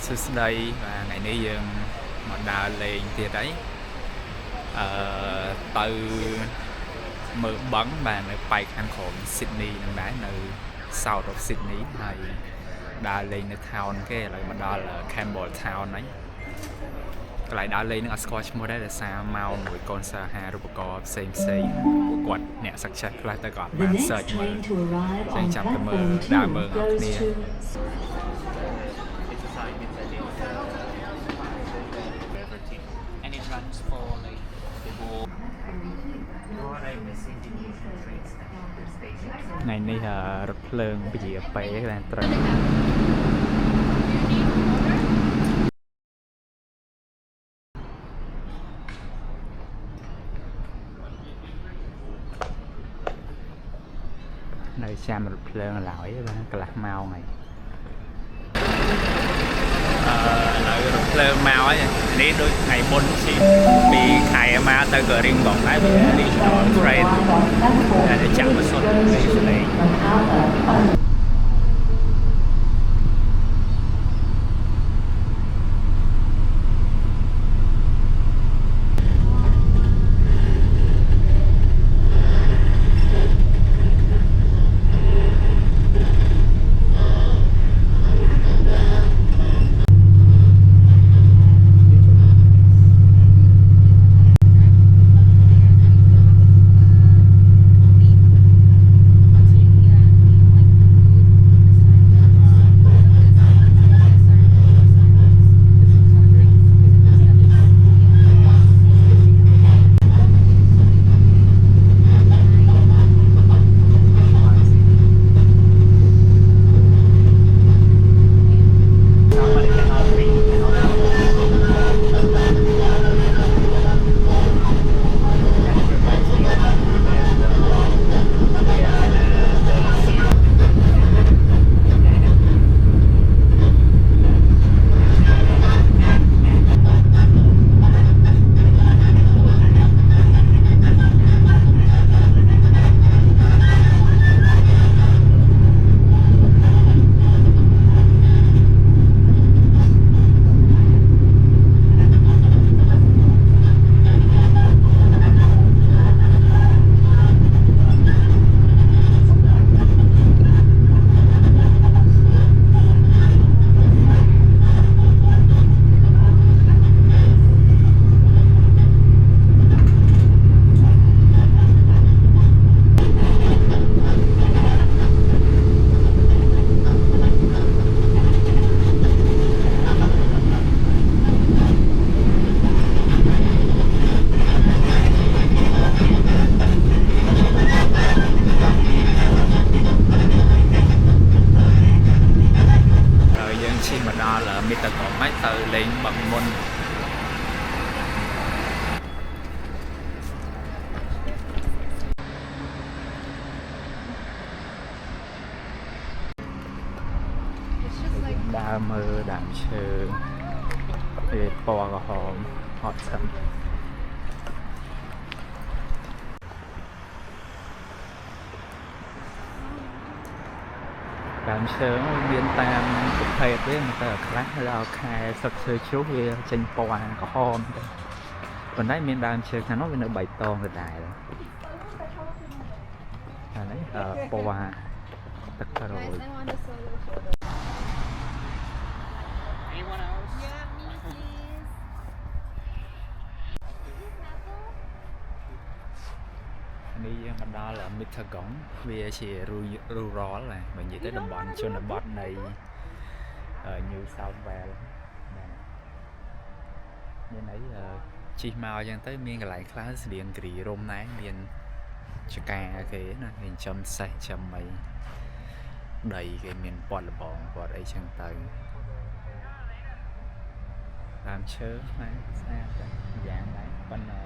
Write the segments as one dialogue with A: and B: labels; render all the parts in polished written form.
A: សួស្តីបាទថ្ងៃនេះយើងមកដើរលេងទៀតហើយទៅមើលបឹងបាទនៅប៉ែកខាងក្រោម Sydney ហ្នឹងដែរនៅ South of Sydney ហើយដើរលេងនៅ town គេឥឡូវមកដល់ Campbell Town ហើយកន្លែងដើរលេងហ្នឹងអត់ស្គាល់ឈ្មោះដែរដោយសារមកមួយកូនសិស្សហារូបករណ៍ផ្សេងពួកគាត់អ្នកសិក្សាខ្លះទៅក៏អត់បាន search មើលចឹងចាំទៅមើលដើរមើលអ្នកគ្នាថ្ងៃនេះរថភ្លើងវិជាប៉េដែលត្រូវនៅចាំរថភ្លើងឡើយបាទកន្លះម៉ោងហើយឥឡូវរថភ្លើងមកហើយនេះដូចថ្ងៃមុនជិះពីខេត្តមកទៅក៏រៀងបងដែរវា regional train ដែលចាំមកសុទ្ធពីស្លេងមីតក្រុមហ្នឹងទៅលេងបឹងមុនដើរមើលដើមឈើវាពណ៌ក្រហមហត់ស្ឹមដើមឈើមានតាមប្រភេទទេមកទៅខ្លះដល់ខែសឹកឈើជ្រុះវាចេញពណ៌ក្រហមទៅប៉ុន្តែមានដើមឈើខាងនោះវានៅបៃតងដដែលអានេះពណ៌ទឹកក្រូចនេះយើងមកដល់ Mittagong វាជា rural ណាបើនិយាយទៅតំបន់ជនបទនៃ New South Wales មានអីជិះមកអញ្ចឹងទៅមានកន្លែងខ្លះស្តៀងគ្រីរមណែមានចកាគេណាមានចំសេះចំអីដីគេមានពណ៌លបងពណ៌អីចឹងទៅដើមឈើស្អាតស្អាតយ៉ាងដែរប៉ុន្តែ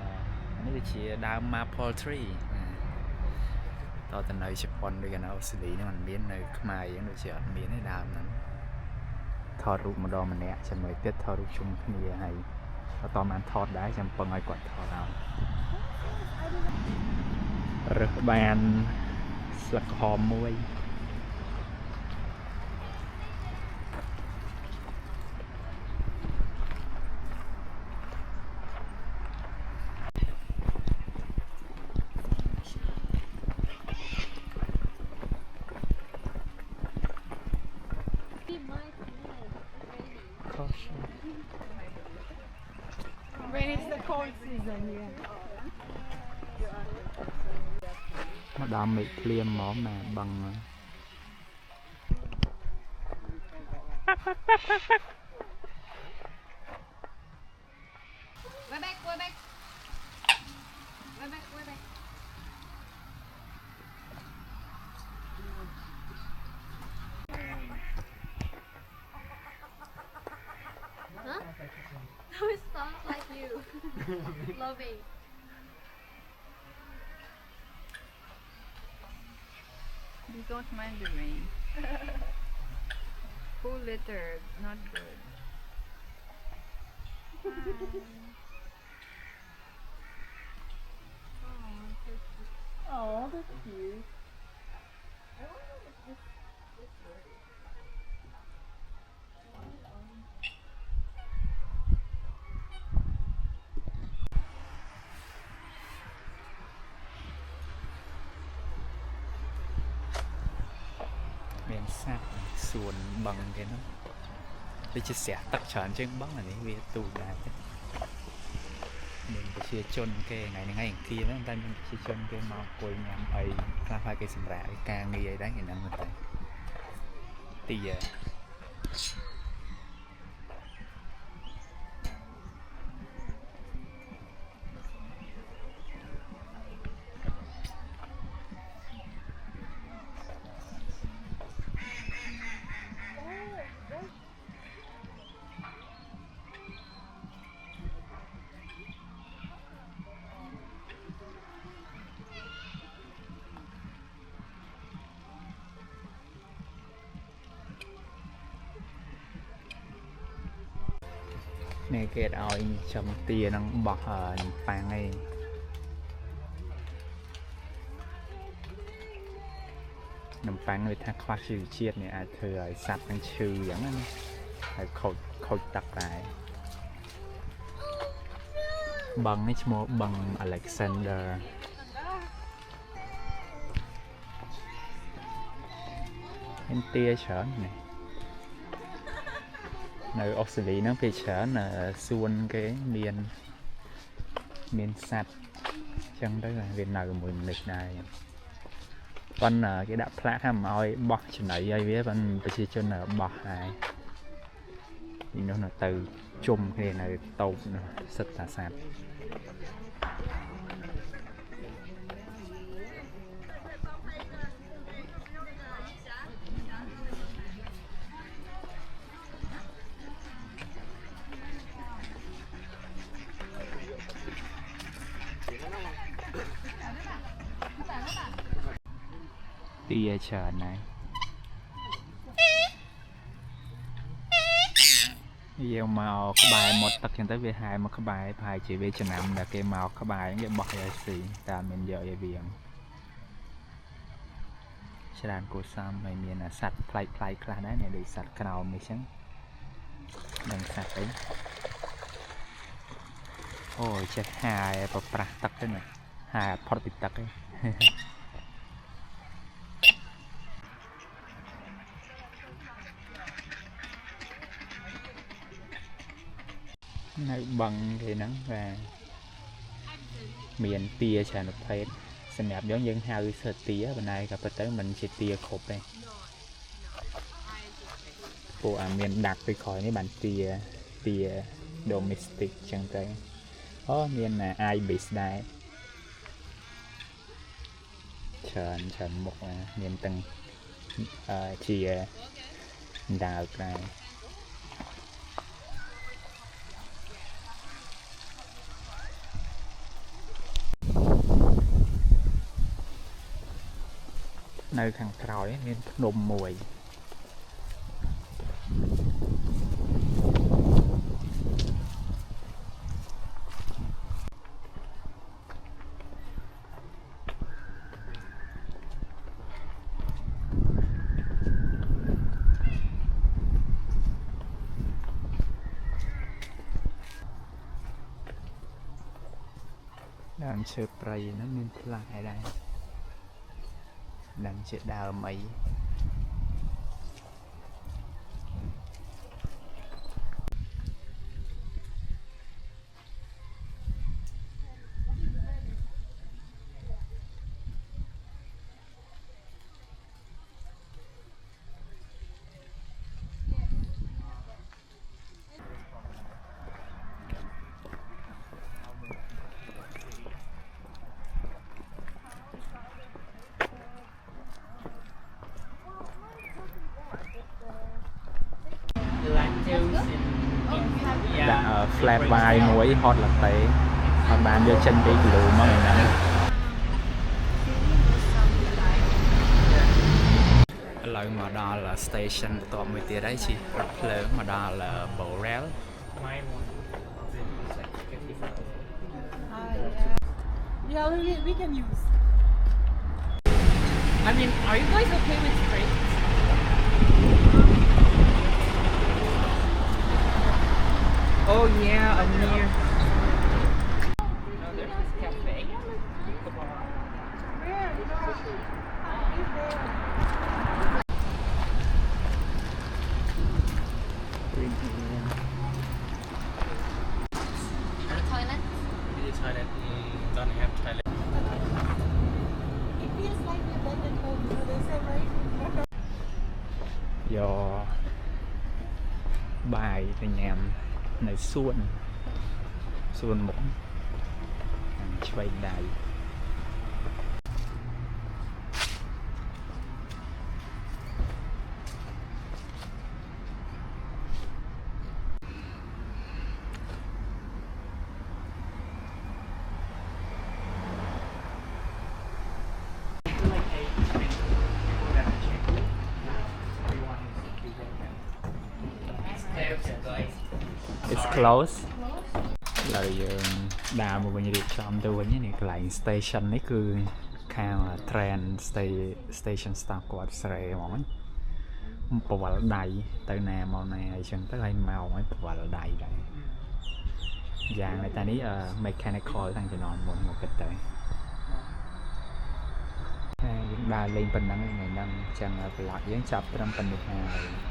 A: នេះវាជាដើម maple tree តើទៅនៅជប៉ុនឬក៏នៅអូស្ត្រាលីហ្នឹងมันមាននៅខ្មែរអញ្ចឹងដូចជាអត់មានទេដើមហ្នឹងថតរូបម្ដងម្នាក់ជាមួយទៀតថតរូបជុំគ្នាហើយអត់តបានថតដែរចាំពឹងឲ្យគាត់ថតឲ្យរើសបានស្លឹកក្រហមមួយ
B: when it's the cold season, yeah.
A: មកដល់មេឃភ្លៀងហ្មងណាបឹង
B: Way back, way back. Way back, way back. Huh? No, it's not like you. Loving.
C: You don't mind the rain. Full litter, not good.
B: Oh, that's cute.
A: Miền sát xuồng bằng cái nó để chia sẻ tất trần trên bóng là những việc tù đá mình phải chia chôn cái ngày này kia đó người ta mình chia chôn cái màu cùi nhằm ấy ra phải cái sầm rạ cái ca nghi ấy đấy thì năng người ta tìa này cái oi chấm tia năng bọt pang ấy nằm pang người ta khoa chữ chiết này à thừa sạch năng chữ giống anh phải khôi tập lại bằng ấy mua bằng Alexander em tia chở này nơi Australia nó phải chở là xuân cái miền sạch chân đó là Việt Nam mình lịch này con cái đạp plát ham oi bọt trên này ai biết con phải chia chân là bọt này thì nó là từ chung cái này tàu sạch là sạch tia chờ này nhiều màu có bài một tập trên tới về hai mà có bài chỉ về cho nằm là cái màu có bài những cái bọt là gì ta mình giờ về biển sẽ làm cô xăm mày miền là sạch play cả đấy này để sạch cái nào mới sáng đừng sạch đấy ôi chết hai và pra tắc thế này hai pot tắc ấy nơi bằng thì nắng và miền tia tràn được phết xinh đẹp giống như hao sơ tía bên này gặp tới mình chỉ tia khộp đây của miền đặcไปkhỏi mấy bạn tia domestic chẳng tới miền là ai bị đây tràn một miền từng chia đào này nơiខាងក្រោយមានភ្នំមួយដើមឈើព្រៃហ្នឹងមានផ្លែដែរ đang chuyện đào mấy Dạ, flat white muối hot latte mà bạn vô chân đi lù mà người nè lại mà đó là station tọa mới tiệt đấy chị rất lớn mà đó là bộ rail
B: Yeah, we can use. I mean, are you guys okay with straight?
A: oh yeah I'm near
B: Cafe. Toilet.
D: It feels like we're back at home, you know, they say, right?
A: do bài thì nhàm này xuân xuân một chơi đài it's close ឡើយយើងដើរមកវិញរៀបចំទៅវិញនេះកន្លែង station នេះគឺខាង train station staff គាត់ស្រែហ្មងប្រវល់ដៃទៅណាមកណាអីចឹងទៅហើយមកឲ្យប្រវល់ដៃដែរយ៉ាងនេះតែនេះ mechanical តាំងជំនាន់មុនមកគិតទៅហើយយើងដើរលេងប៉ុណ្ណឹងថ្ងៃហ្នឹងចឹង vlog យើងចាប់ត្រឹមប៉ុណ្្នេះហើយ